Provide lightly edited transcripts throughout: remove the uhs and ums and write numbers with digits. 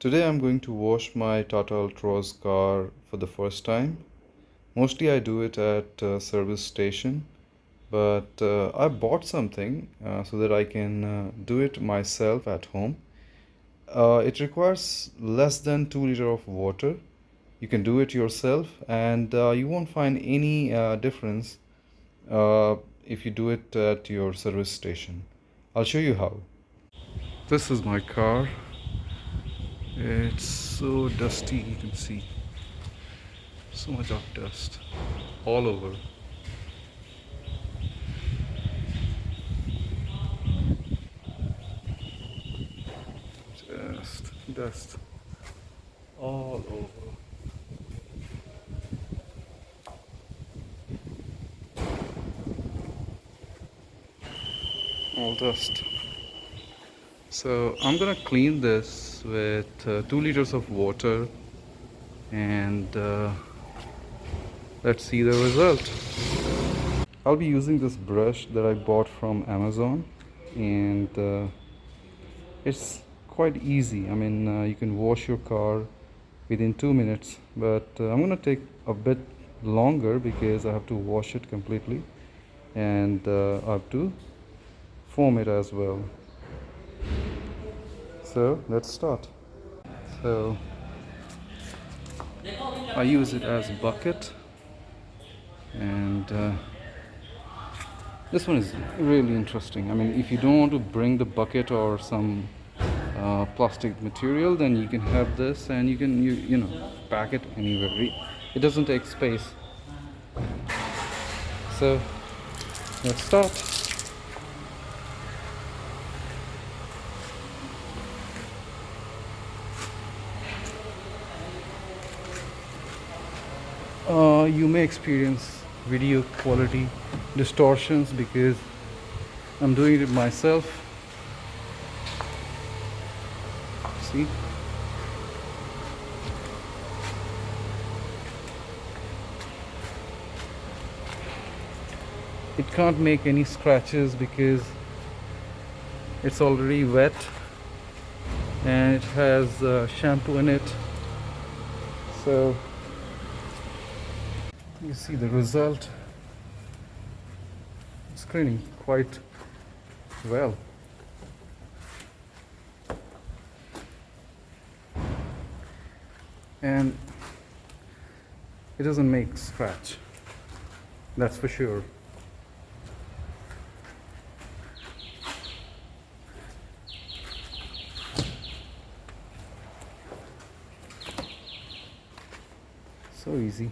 Today I'm going to wash my Tata Altroz car for the first time. Mostly I do it at a service station, but I bought something so that I can do it myself at home. It requires less than 2 liter of water. You can do it yourself and you won't find any difference uh, if you do it at your service station. I'll show you how. This is my car. It's so dusty, you can see. So much of dust all over. Just dust all over. All dust. So I'm gonna clean this with 2 liters of water and let's see the result. I'll be using this brush that I bought from Amazon, and it's quite easy. I mean, you can wash your car within 2 minutes, but I'm gonna take a bit longer because I have to wash it completely and I have to foam it as well. So let's start. So I use it as a bucket, and this one is really interesting. I mean, if you don't want to bring the bucket or some plastic material, then you can have this and you can you know pack it anywhere. It doesn't take space. So let's start. You may experience video quality distortions because I'm doing it myself. See? It can't make any scratches because it's already wet and it has shampoo in it. So you see the result. It's cleaning quite well. And it doesn't make scratch, that's for sure. So easy.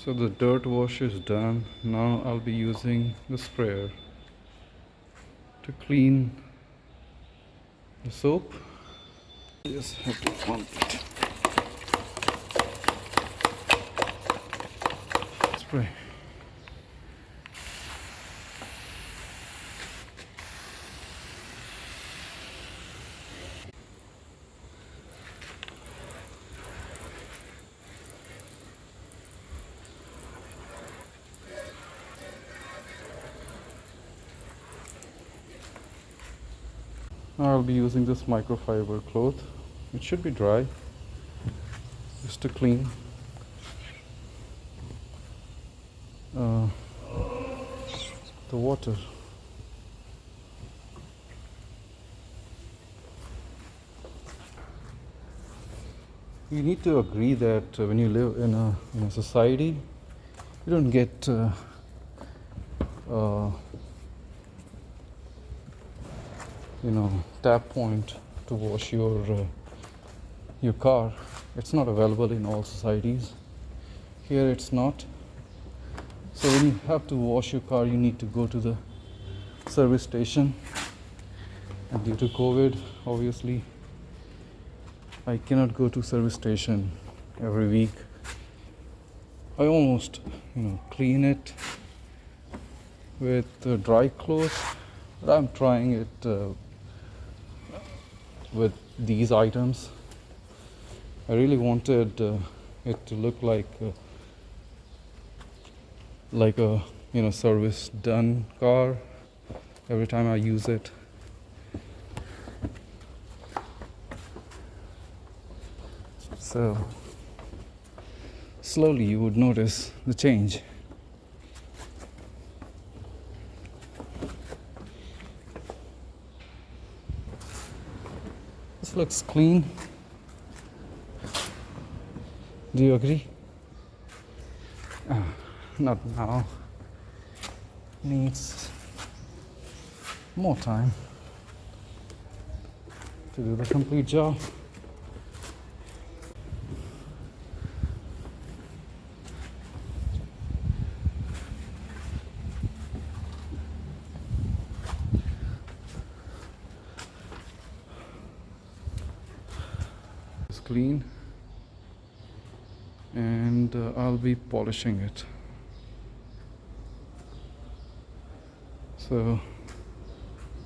So the dirt wash is done. Now I'll be using the sprayer to clean the soap. Just have to pump it. Spray. Now I'll be using this microfiber cloth. It should be dry, just to clean the water. You need to agree that when you live in a society, you don't get uh, tap point to wash your car. It's not available in all societies. Here it's not. So when you have to wash your car, you need to go to the service station. And due to COVID, obviously, I cannot go to service station every week. I almost, clean it with dry clothes, but I'm trying it with these items. I really wanted it to look like a service done car every time I use it. So slowly you would notice the change. This looks clean. Do you agree? Not now. Needs more time to do the complete job. It's clean, and I'll be polishing it. So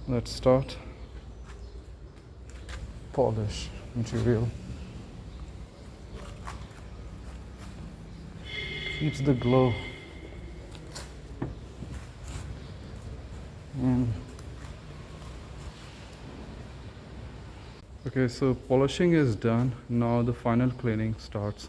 let's start. Polish material keeps the glow, and okay, so polishing is done. Now the final cleaning starts.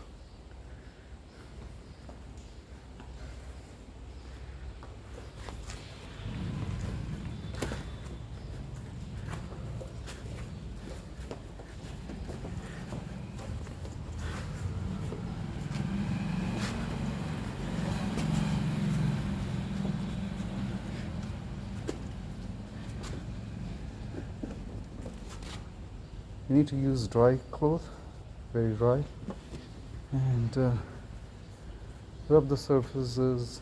You need to use dry cloth, very dry, and rub the surfaces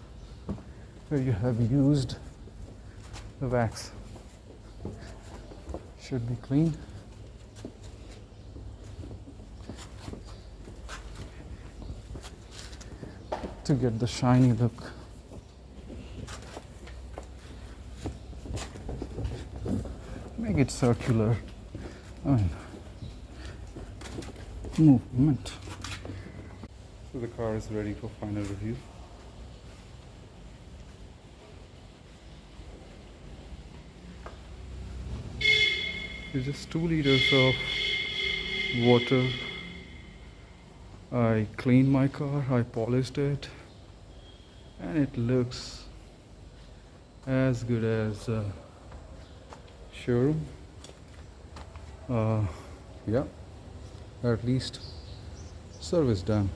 where you have used the wax. Should be clean. To get the shiny look. Make it circular. Movement. So the car is ready for final review. It's just 2 liters of water. I cleaned my car, I polished it, and it looks as good as showroom. Yeah, at least service done.